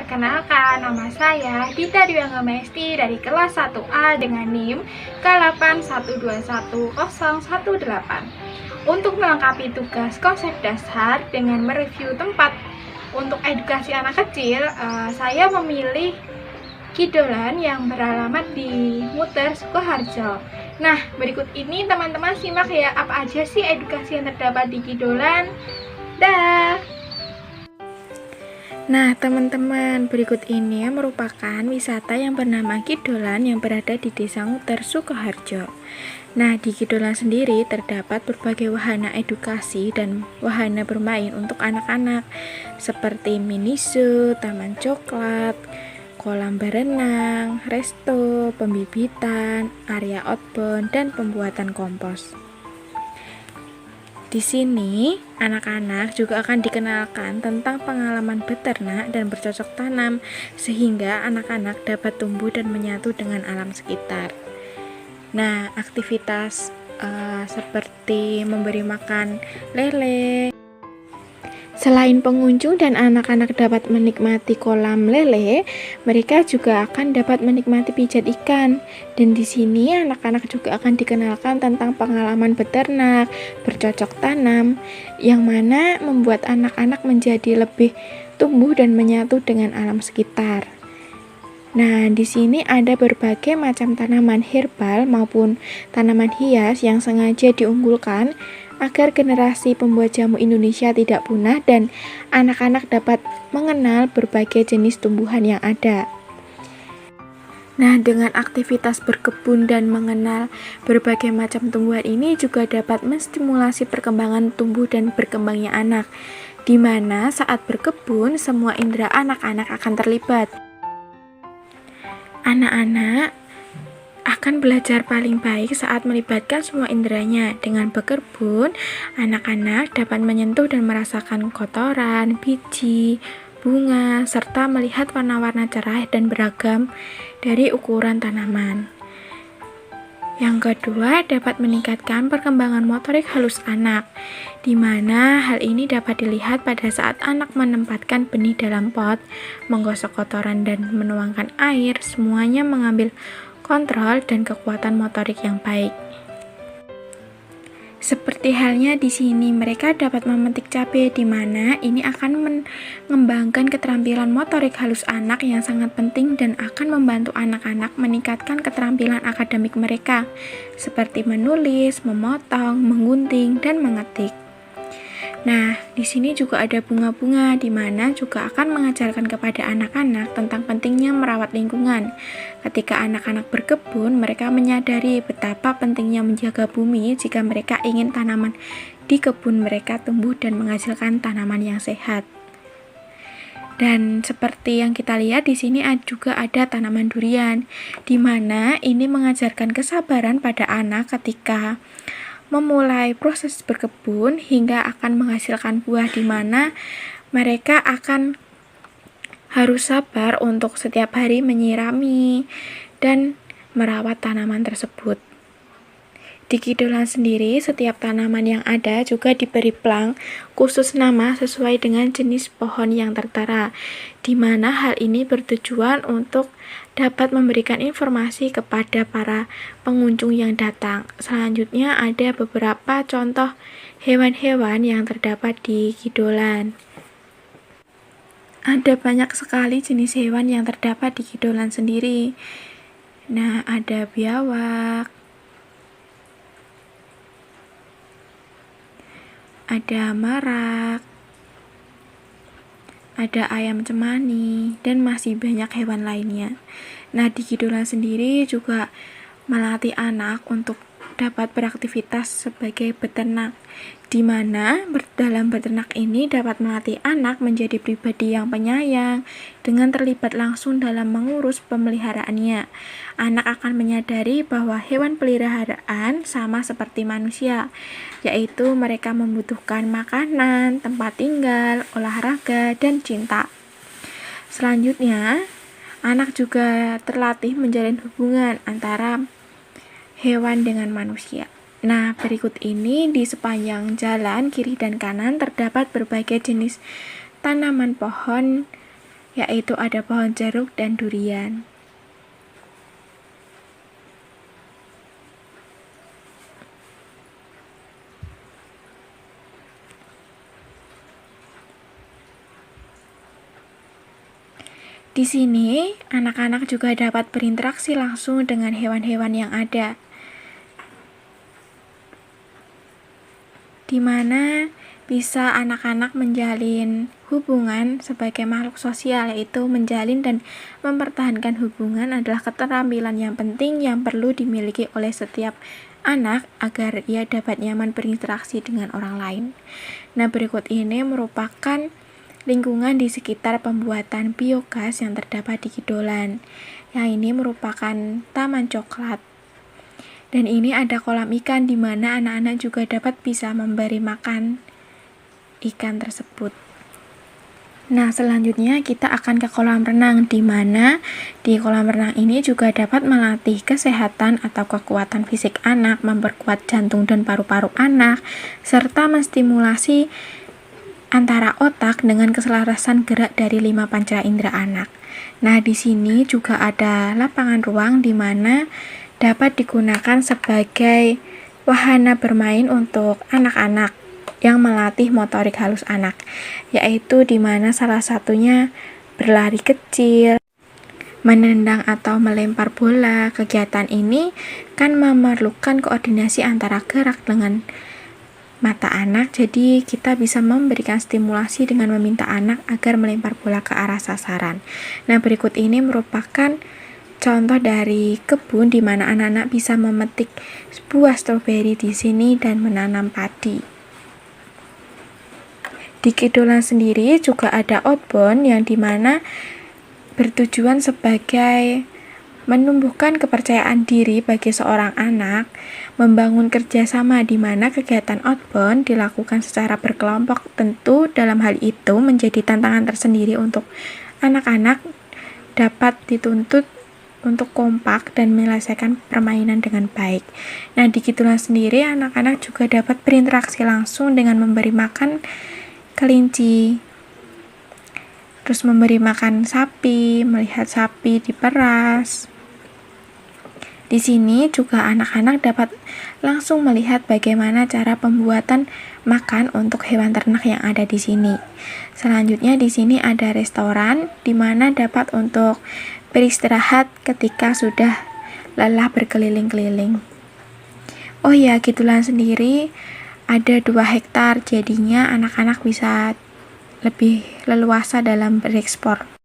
perkenalkan, nama saya Dita Dwiangga Mesti dari kelas 1A dengan NIM K81211018. Untuk melengkapi tugas konsep dasar dengan mereview tempat untuk edukasi anak kecil, saya memilih Kidolan yang beralamat di Muter, Sukoharjo. Nah, berikut ini teman-teman simak ya, apa aja sih edukasi yang terdapat di Kidolan. Dah. Nah, teman-teman, berikut ini merupakan wisata yang bernama Kidolan yang berada di Desa Muter, Sukoharjo. Nah, di Kidolan sendiri terdapat berbagai wahana edukasi dan wahana bermain untuk anak-anak seperti mini zoo, taman coklat, kolam berenang, resto, pembibitan, area outbound, dan pembuatan kompos. Di sini, anak-anak juga akan dikenalkan tentang pengalaman beternak dan bercocok tanam, sehingga anak-anak dapat tumbuh dan menyatu dengan alam sekitar. Nah, aktivitas seperti memberi makan lele. Selain pengunjung dan anak-anak dapat menikmati kolam lele, mereka juga akan dapat menikmati pijat ikan. Dan di sini anak-anak juga akan dikenalkan tentang pengalaman beternak, bercocok tanam, yang mana membuat anak-anak menjadi lebih tumbuh dan menyatu dengan alam sekitar. Nah, di sini ada berbagai macam tanaman herbal maupun tanaman hias yang sengaja diunggulkan agar generasi pembuat jamu Indonesia tidak punah dan anak-anak dapat mengenal berbagai jenis tumbuhan yang ada. Nah, dengan aktivitas berkebun dan mengenal berbagai macam tumbuhan ini juga dapat menstimulasi perkembangan tumbuh dan berkembangnya anak, di mana saat berkebun semua indera anak-anak akan terlibat. Anak-anak akan belajar paling baik saat melibatkan semua inderanya. Dengan berkebun, anak-anak dapat menyentuh dan merasakan kotoran, biji, bunga, serta melihat warna-warna cerah dan beragam dari ukuran tanaman. Yang kedua, dapat meningkatkan perkembangan motorik halus anak, di mana hal ini dapat dilihat pada saat anak menempatkan benih dalam pot, menggosok kotoran dan menuangkan air, semuanya mengambil kontrol dan kekuatan motorik yang baik. Seperti halnya di sini, mereka dapat memetik cabai, di mana ini akan mengembangkan keterampilan motorik halus anak yang sangat penting dan akan membantu anak-anak meningkatkan keterampilan akademik mereka, seperti menulis, memotong, menggunting, dan mengetik. Nah, di sini juga ada bunga-bunga, di mana juga akan mengajarkan kepada anak-anak tentang pentingnya merawat lingkungan. Ketika anak-anak berkebun, mereka menyadari betapa pentingnya menjaga bumi jika mereka ingin tanaman di kebun mereka tumbuh dan menghasilkan tanaman yang sehat. Dan seperti yang kita lihat di sini juga ada tanaman durian, di mana ini mengajarkan kesabaran pada anak ketika memulai proses berkebun hingga akan menghasilkan buah, di mana mereka akan harus sabar untuk setiap hari menyirami dan merawat tanaman tersebut. Di Kidolan sendiri, setiap tanaman yang ada juga diberi plang khusus nama sesuai dengan jenis pohon yang tertera, di mana hal ini bertujuan untuk dapat memberikan informasi kepada para pengunjung yang datang. Selanjutnya ada beberapa contoh hewan-hewan yang terdapat di Kidolan. Ada banyak sekali jenis hewan yang terdapat di Kidolan sendiri. Nah, ada biawak, ada merak, ada ayam cemani, dan masih banyak hewan lainnya. Nah, di Kidolan sendiri juga melatih anak untuk dapat beraktivitas sebagai beternak, di mana dalam beternak ini dapat melatih anak menjadi pribadi yang penyayang dengan terlibat langsung dalam mengurus pemeliharaannya. Anak akan menyadari bahwa hewan peliharaan sama seperti manusia, yaitu mereka membutuhkan makanan, tempat tinggal, olahraga, dan cinta. Selanjutnya, anak juga terlatih menjalin hubungan antara hewan dengan manusia. Nah, berikut ini di sepanjang jalan kiri dan kanan terdapat berbagai jenis tanaman pohon yaitu ada pohon jeruk dan durian. Di sini, anak-anak juga dapat berinteraksi langsung dengan hewan-hewan yang ada, di mana bisa anak-anak menjalin hubungan sebagai makhluk sosial, yaitu menjalin dan mempertahankan hubungan adalah keterampilan yang penting yang perlu dimiliki oleh setiap anak agar ia dapat nyaman berinteraksi dengan orang lain. Nah, berikut ini merupakan lingkungan di sekitar pembuatan biogas yang terdapat di Kidolan. Yang ini merupakan taman coklat. Dan ini ada kolam ikan di mana anak-anak juga dapat bisa memberi makan ikan tersebut. Nah, selanjutnya kita akan ke kolam renang, di mana di kolam renang ini juga dapat melatih kesehatan atau kekuatan fisik anak, memperkuat jantung dan paru-paru anak, serta menstimulasi antara otak dengan keselarasan gerak dari 5 panca indera anak. Nah, di sini juga ada lapangan ruang di mana dapat digunakan sebagai wahana bermain untuk anak-anak yang melatih motorik halus anak, yaitu di mana salah satunya berlari kecil, menendang atau melempar bola. Kegiatan ini kan memerlukan koordinasi antara gerak dengan mata anak, jadi kita bisa memberikan stimulasi dengan meminta anak agar melempar bola ke arah sasaran. Nah, berikut ini merupakan contoh dari kebun di mana anak-anak bisa memetik buah stroberi di sini dan menanam padi. Di Kidolan sendiri juga ada outbound yang dimana bertujuan sebagai menumbuhkan kepercayaan diri bagi seorang anak, membangun kerjasama di mana kegiatan outbound dilakukan secara berkelompok. Tentu dalam hal itu menjadi tantangan tersendiri untuk anak-anak dapat dituntut untuk kompak dan menyelesaikan permainan dengan baik. Nah, di Kidolan sendiri anak-anak juga dapat berinteraksi langsung dengan memberi makan kelinci, terus memberi makan sapi, melihat sapi diperas. Di sini juga anak-anak dapat langsung melihat bagaimana cara pembuatan makan untuk hewan ternak yang ada di sini. Selanjutnya di sini ada restoran di mana dapat untuk beristirahat ketika sudah lelah berkeliling-keliling. Oh ya, Kidolan sendiri ada 2 hektar, jadinya anak-anak bisa lebih leluasa dalam berekspor.